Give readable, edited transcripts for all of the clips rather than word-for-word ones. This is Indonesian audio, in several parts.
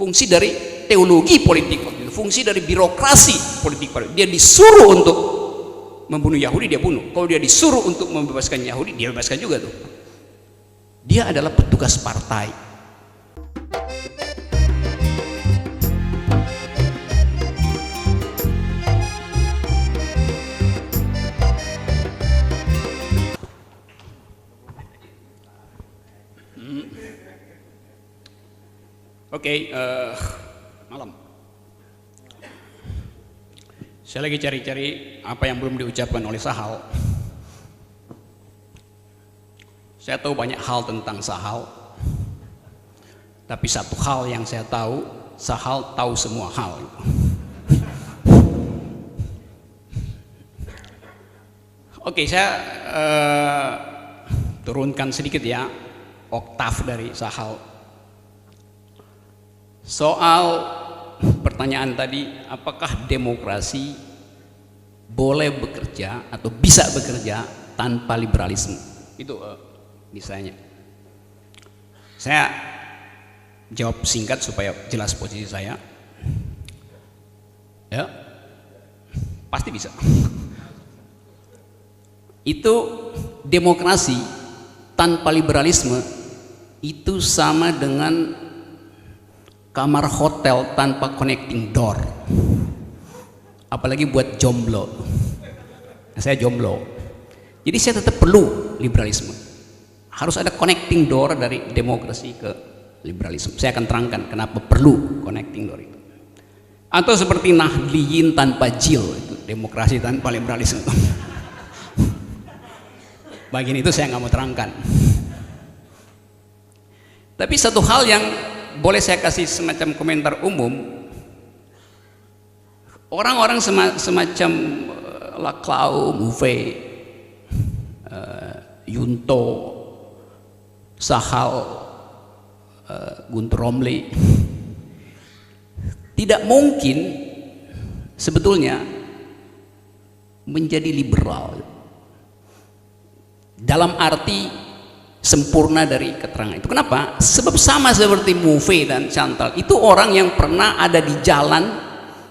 fungsi dari teologi politik waktu itu, fungsi dari birokrasi politik. Dia disuruh untuk membunuh Yahudi, dia bunuh. Kalau dia disuruh untuk membebaskan Yahudi, dia bebaskan juga tuh. Dia adalah petugas partai. Oke, malam. Saya lagi cari-cari apa yang belum diucapkan oleh Sahal. Saya tahu banyak hal tentang Sahal, tapi satu hal yang saya tahu, Sahal tahu semua hal. Oke, saya turunkan sedikit ya oktav dari Sahal. Soal pertanyaan tadi, apakah demokrasi boleh bekerja atau bisa bekerja tanpa liberalisme? Itu misalnya. Saya jawab singkat supaya jelas posisi saya. Ya, pasti bisa. Itu demokrasi tanpa liberalisme itu sama dengan kamar hotel tanpa connecting door. Apalagi buat jomblo. Saya jomblo. Jadi saya tetap perlu liberalisme. Harus ada connecting door dari demokrasi ke liberalisme. Saya akan terangkan kenapa perlu connecting door itu. Atau seperti Nahdliyin tanpa Jil, itu demokrasi tanpa liberalisme. Bagian itu saya nggak mau terangkan. Tapi satu hal yang boleh saya kasih semacam komentar umum, orang-orang semacam Laclau, Mouvet, Yunto, Sahal, Gunter Romli tidak mungkin sebetulnya menjadi liberal dalam arti sempurna dari keterangan itu. Kenapa? Sebab sama seperti Mouvet dan Chantal, itu orang yang pernah ada di jalan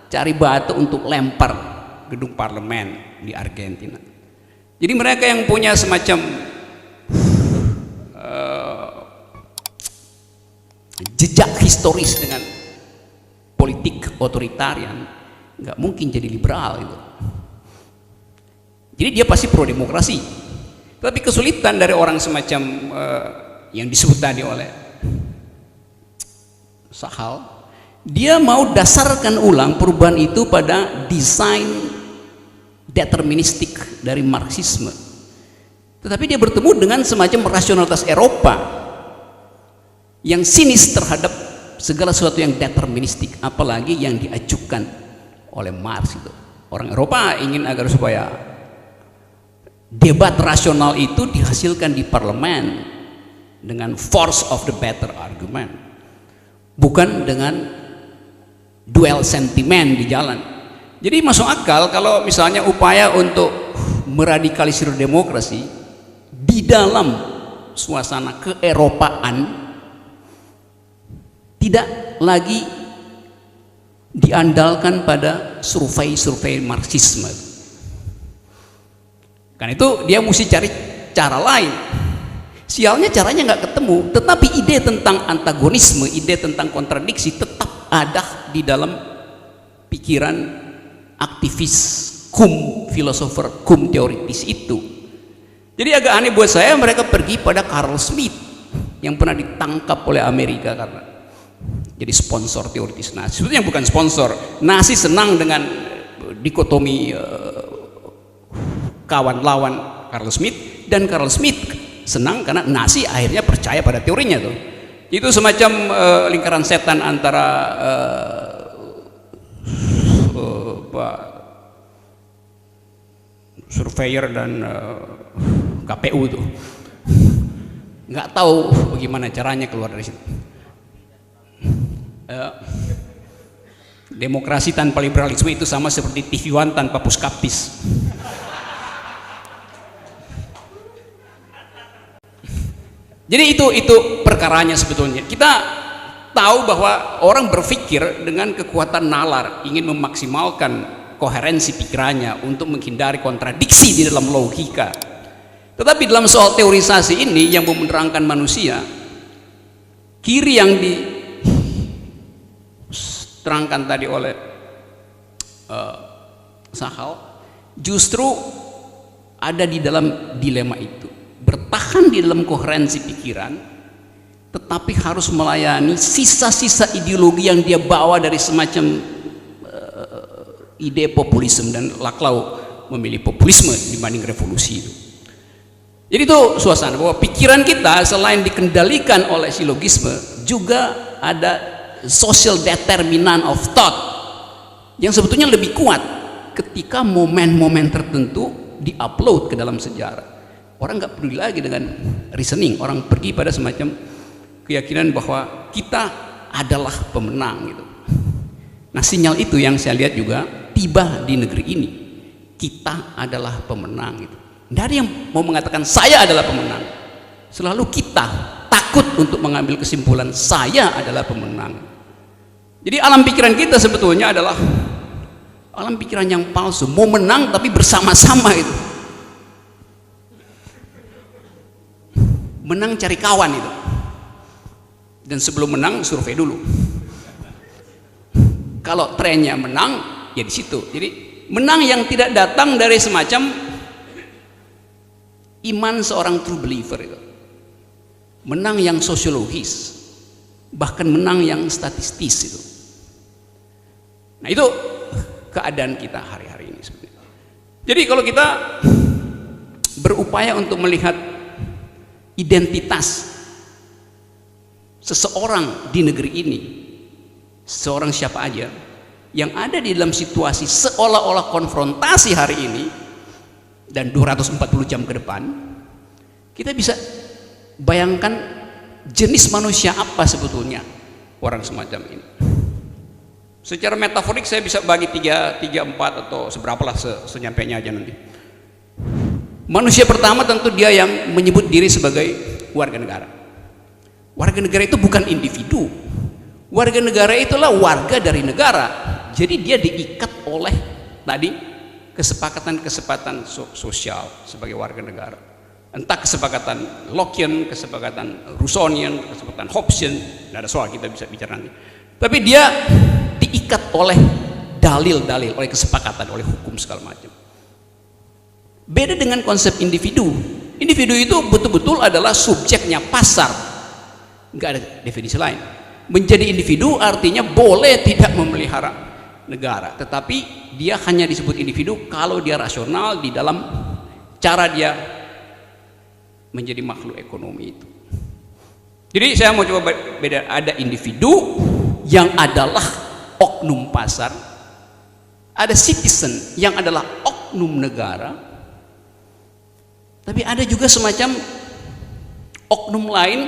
cari batu untuk lempar gedung parlemen di Argentina. Jadi mereka yang punya semacam jejak historis dengan politik otoritarian, nggak mungkin jadi liberal itu. Jadi dia pasti pro demokrasi. Tapi kesulitan dari orang semacam yang disebut tadi oleh Sahal, dia mau dasarkan ulang perubahan itu pada desain deterministik dari Marxisme. Tetapi dia bertemu dengan semacam rasionalitas Eropa yang sinis terhadap segala sesuatu yang deterministik, apalagi yang diajukan oleh Marx itu. Orang Eropa ingin agar supaya debat rasional itu dihasilkan di parlemen dengan force of the better argument, bukan dengan duel sentimen di jalan. Jadi masuk akal kalau misalnya upaya untuk meradikalisir demokrasi di dalam suasana keeropaan tidak lagi diandalkan pada survei-survei Marxisme. Karena itu dia mesti cari cara lain. Sialnya caranya nggak ketemu, tetapi ide tentang antagonisme, ide tentang kontradiksi tetap ada di dalam pikiran aktivis filosofer teoritis itu. Jadi agak aneh buat saya mereka pergi pada Carl Schmitt yang pernah ditangkap oleh Amerika karena jadi sponsor teoritis Nazi. Sebetulnya bukan sponsor, Nazi senang dengan dikotomi kawan lawan Carl Schmitt, dan Carl Schmitt senang karena Nazi akhirnya percaya pada teorinya tuh. Itu semacam lingkaran setan antara surveyor dan KPU tuh. Nggak tahu bagaimana caranya keluar dari situ. Demokrasi tanpa liberalisme itu sama seperti TV One tanpa puskaptis. Jadi itu perkaranya sebetulnya. Kita tahu bahwa orang berpikir dengan kekuatan nalar, ingin memaksimalkan koherensi pikirannya untuk menghindari kontradiksi di dalam logika. Tetapi dalam soal teorisasi ini yang menerangkan manusia, kiri yang diterangkan tadi oleh Sahal justru ada di dalam dilema itu, bertahan di dalam koherensi pikiran tetapi harus melayani sisa-sisa ideologi yang dia bawa dari semacam ide populisme, dan Laclau memilih populisme dibanding revolusi itu. Jadi itu suasana bahwa pikiran kita selain dikendalikan oleh silogisme juga ada social determinant of thought yang sebetulnya lebih kuat ketika momen-momen tertentu diupload ke dalam sejarah. Orang nggak peduli lagi dengan reasoning, orang pergi pada semacam keyakinan bahwa kita adalah pemenang gitu. Nah, sinyal itu yang saya lihat juga tiba di negeri ini. Kita adalah pemenang gitu. Tidak ada yang mau mengatakan saya adalah pemenang. Selalu kita takut untuk mengambil kesimpulan saya adalah pemenang. Jadi alam pikiran kita sebetulnya adalah alam pikiran yang palsu, mau menang tapi bersama-sama itu. Menang cari kawan itu. Dan sebelum menang survei dulu. Kalau trennya menang, ya di situ. Jadi menang yang tidak datang dari semacam iman seorang true believer itu. Menang yang sosiologis, bahkan menang yang statistis itu. Nah, itu keadaan kita hari-hari ini sebenarnya. Jadi kalau kita berupaya untuk melihat identitas seseorang di negeri ini, seorang siapa aja yang ada di dalam situasi seolah-olah konfrontasi hari ini dan 240 jam ke depan, kita bisa bayangkan jenis manusia apa sebetulnya orang semacam ini. Secara metaforik saya bisa bagi 3, 4 atau seberapalah senyampainya aja nanti. Manusia pertama tentu dia yang menyebut diri sebagai warga negara. Warga negara itu bukan individu. Warga negara itulah warga dari negara. Jadi dia diikat oleh tadi kesepakatan-kesepakatan sosial sebagai warga negara. Entah kesepakatan Lockean, kesepakatan Rousseauian, kesepakatan Hobbesian, tidak ada soal, kita bisa bicara nanti. Tapi dia diikat oleh dalil-dalil, oleh kesepakatan, oleh hukum segala macam. Beda dengan konsep individu. Individu itu betul-betul adalah subjeknya pasar, nggak ada definisi lain. Menjadi individu artinya boleh tidak memelihara negara, tetapi dia hanya disebut individu kalau dia rasional di dalam cara dia menjadi makhluk ekonomi itu. Jadi saya mau coba beda, ada individu yang adalah oknum pasar, ada citizen yang adalah oknum negara, tapi ada juga semacam oknum lain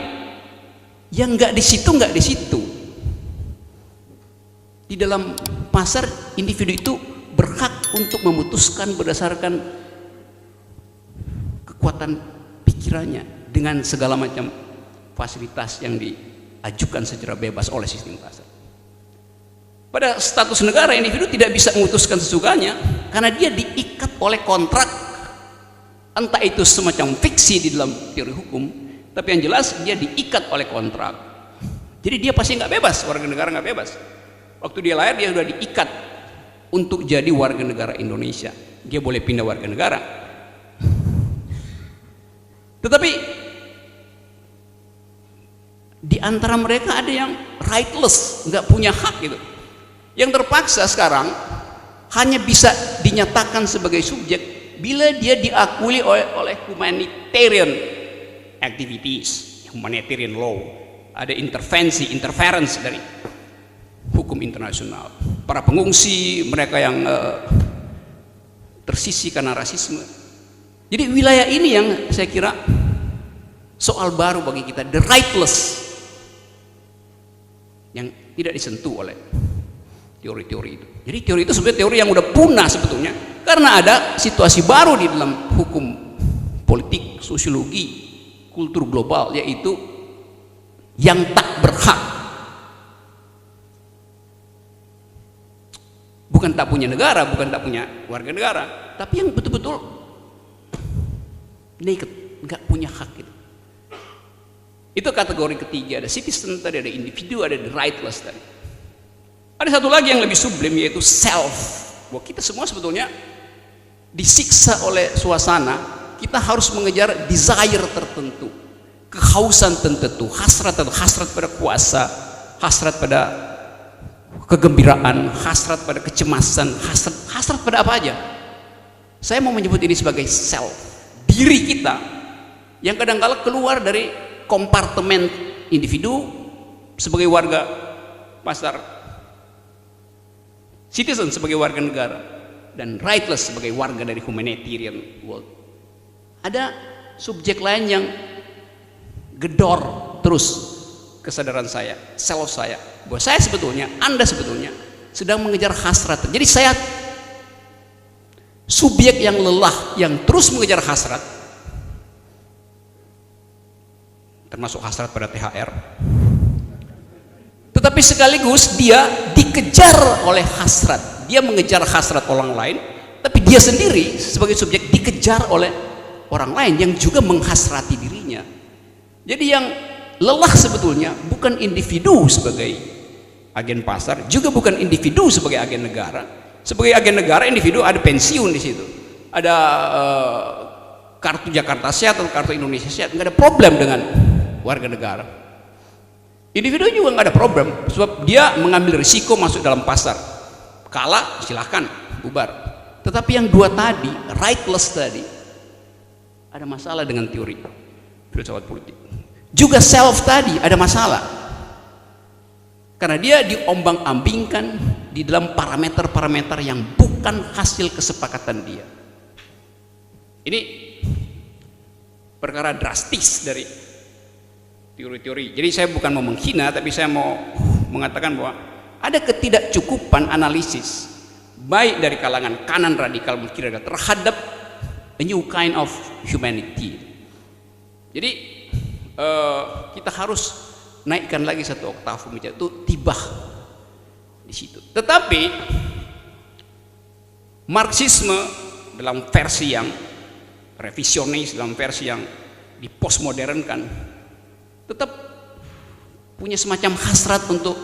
yang nggak di situ, nggak di situ. Di dalam pasar, individu itu berhak untuk memutuskan berdasarkan kekuatan pikirannya dengan segala macam fasilitas yang diajukan secara bebas oleh sistem pasar. Pada status negara, individu tidak bisa memutuskan sesukanya karena dia diikat oleh kontrak, entah itu semacam fiksi di dalam teori hukum, tapi yang jelas dia diikat oleh kontrak. Jadi dia pasti nggak bebas, warga negara nggak bebas. Waktu dia lahir dia sudah diikat untuk jadi warga negara Indonesia. Dia boleh pindah warga negara. Tetapi di antara mereka ada yang rightless, nggak punya hak gitu. Yang terpaksa sekarang hanya bisa dinyatakan sebagai subjek bila dia diakui oleh humanitarian activities, humanitarian law. Ada interference dari hukum internasional. Para pengungsi, mereka yang tersisih karena rasisme. Jadi wilayah ini yang saya kira soal baru bagi kita, the rightless, yang tidak disentuh oleh teori-teori itu. Jadi teori itu sebenarnya teori yang udah punah sebetulnya, karena ada situasi baru di dalam hukum politik, sosiologi, kultur global, yaitu yang tak berhak bukan tak punya negara, bukan tak punya warga negara, tapi yang betul-betul naked, nggak punya hak gitu. Itu kategori ketiga, ada citizen tadi, ada individu, ada the rightless tadi. Ada satu lagi yang lebih sublim, yaitu self. Bahwa kita semua sebetulnya disiksa oleh suasana, kita harus mengejar desire tertentu, kehausan tertentu, hasrat pada kuasa, hasrat pada kegembiraan, hasrat pada kecemasan, hasrat pada apa aja. Saya mau menyebut ini sebagai self, diri kita yang kadang-kala keluar dari kompartemen individu sebagai warga pasar, citizen sebagai warga negara, dan rightless sebagai warga dari humanitarian world. Ada subjek lain yang gedor terus kesadaran saya, self saya, bahwa saya sebetulnya, Anda sebetulnya sedang mengejar hasrat. Jadi saya subjek yang lelah, yang terus mengejar hasrat, termasuk hasrat pada THR, tetapi sekaligus dia dikejar oleh hasrat. Dia mengejar hasrat orang lain, tapi dia sendiri sebagai subjek dikejar oleh orang lain yang juga menghasrati dirinya. Jadi yang lelah sebetulnya bukan individu sebagai agen pasar, juga bukan individu sebagai agen negara. Sebagai agen negara, individu ada pensiun di situ, ada kartu Jakarta Sehat atau kartu Indonesia Sehat, nggak ada problem dengan warga negara. Individu juga nggak ada problem, sebab dia mengambil risiko masuk dalam pasar, kalah silahkan bubar. Tetapi yang dua tadi, rightless tadi, ada masalah dengan teori filsafat politik. Juga self tadi ada masalah, karena dia diombang-ambingkan di dalam parameter-parameter yang bukan hasil kesepakatan dia. Ini perkara drastis dari teori-teori. Jadi saya bukan mau menghina, tapi saya mau mengatakan bahwa ada ketidakcukupan analisis baik dari kalangan kanan radikal kiri terhadap a new kind of humanity. Jadi kita harus naikkan lagi satu oktav itu tiba di situ. Tetapi Marxisme dalam versi yang revisionis, dalam versi yang dipostmodernkan, tetap punya semacam hasrat untuk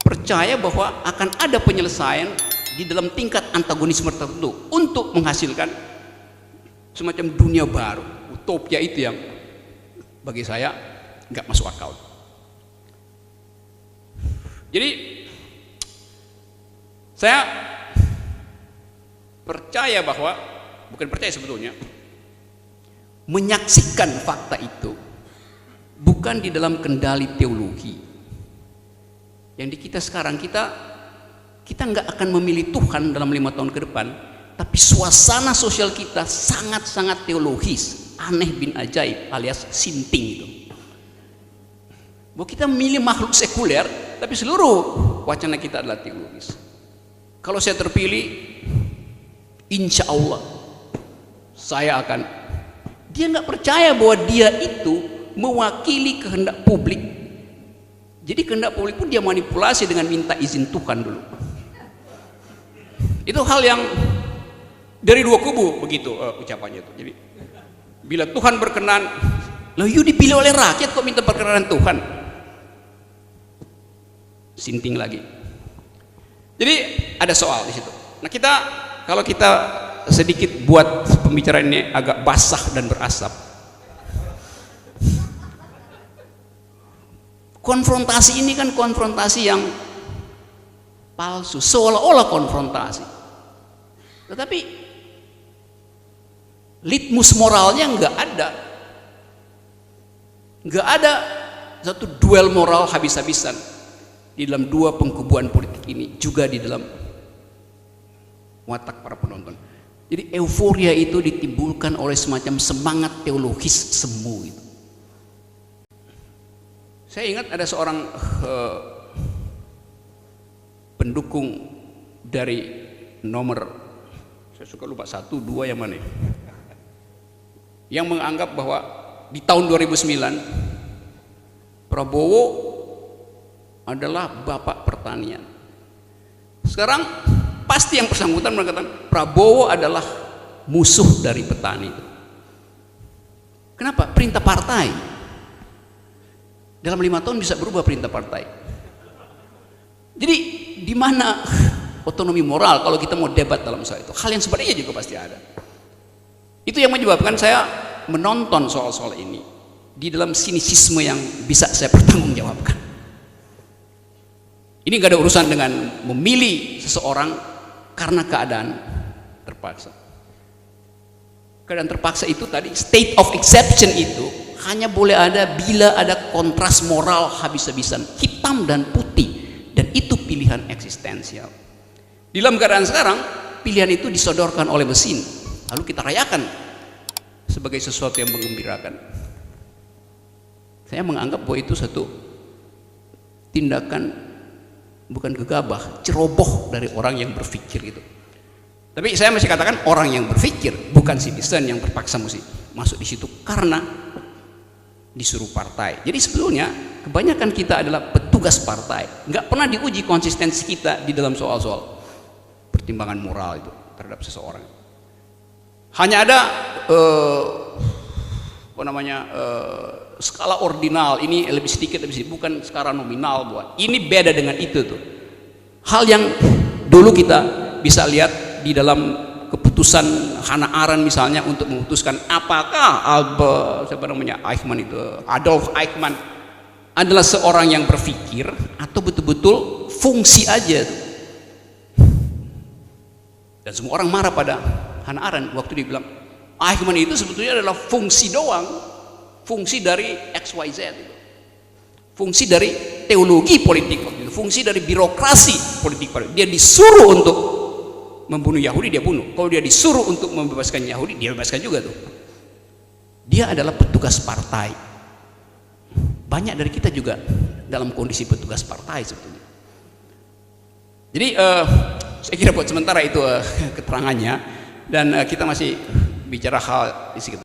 percaya bahwa akan ada penyelesaian di dalam tingkat antagonisme tertentu untuk menghasilkan semacam dunia baru, utopia. Itu yang bagi saya nggak masuk akal. Jadi saya percaya bahwa, bukan percaya sebetulnya, menyaksikan fakta itu bukan di dalam kendali teologi. Yang di kita sekarang, kita nggak akan memilih Tuhan dalam 5 tahun ke depan, tapi suasana sosial kita sangat-sangat teologis, aneh bin ajaib alias sinting itu. Bahwa kita memilih makhluk sekuler, tapi seluruh wacana kita adalah teologis. Kalau saya terpilih, insya Allah saya akan. Dia nggak percaya bahwa dia itu mewakili kehendak publik. Jadi kehendak publik pun dia manipulasi dengan minta izin Tuhan dulu. Itu hal yang dari dua kubu begitu ucapannya itu. Jadi bila Tuhan berkenan, lah you dipilih oleh rakyat kok minta perkenanan Tuhan? Sinting lagi. Jadi ada soal di situ. Nah kalau kita sedikit buat pembicaraan ini agak basah dan berasap. Konfrontasi ini kan konfrontasi yang palsu, seolah-olah konfrontasi. Tetapi litmus moralnya nggak ada. Nggak ada satu duel moral habis-habisan di dalam dua pengkubuan politik ini, juga di dalam watak para penonton. Jadi euforia itu ditimbulkan oleh semacam semangat teologis semu itu. Saya ingat ada seorang pendukung dari nomor, saya suka lupa 1, 2 yang mana, yang menganggap bahwa di tahun 2009 Prabowo adalah bapak pertanian. Sekarang pasti yang bersangkutan mengatakan Prabowo adalah musuh dari petani. Kenapa? Perintah partai. Dalam 5 tahun bisa berubah perintah partai. Jadi di mana otonomi moral kalau kita mau debat dalam soal itu? Hal yang sebenarnya juga pasti ada. Itu yang menyebabkan saya menonton soal-soal ini di dalam sinisisme yang bisa saya pertanggungjawabkan. Ini gak ada urusan dengan memilih seseorang karena keadaan terpaksa. Keadaan terpaksa itu tadi, state of exception itu hanya boleh ada bila ada kontras moral habis-habisan, hitam dan putih, dan itu pilihan eksistensial. Di dalam keadaan sekarang, pilihan itu disodorkan oleh mesin, lalu kita rayakan sebagai sesuatu yang menggembirakan. Saya menganggap bahwa itu satu tindakan bukan gegabah, ceroboh dari orang yang berpikir itu. Tapi saya masih katakan orang yang berpikir, bukan citizen yang terpaksa mesti masuk di situ karena disuruh partai. Jadi sebetulnya kebanyakan kita adalah petugas partai, nggak pernah diuji konsistensi kita di dalam soal-soal pertimbangan moral itu terhadap seseorang. Hanya ada skala ordinal, ini lebih sedikit, bukan skala nominal buat. Ini beda dengan itu tuh. Hal yang dulu kita bisa lihat di dalam keputusan Hannah Arendt misalnya untuk memutuskan apakah Adolf Eichmann adalah seorang yang berpikir atau betul-betul fungsi aja tuh. Dan semua orang marah pada Hannah Arendt waktu dia bilang Eichmann itu sebetulnya adalah fungsi doang, fungsi dari XYZ, fungsi dari teologi politik, fungsi dari birokrasi politik. Dia disuruh untuk membunuh Yahudi, dia bunuh. Kalau dia disuruh untuk membebaskan Yahudi, dia bebaskan juga tuh. Dia adalah petugas partai. Banyak dari kita juga dalam kondisi petugas partai sebetulnya. Jadi saya kira buat sementara itu keterangannya, dan kita masih bicara hal di sekitar.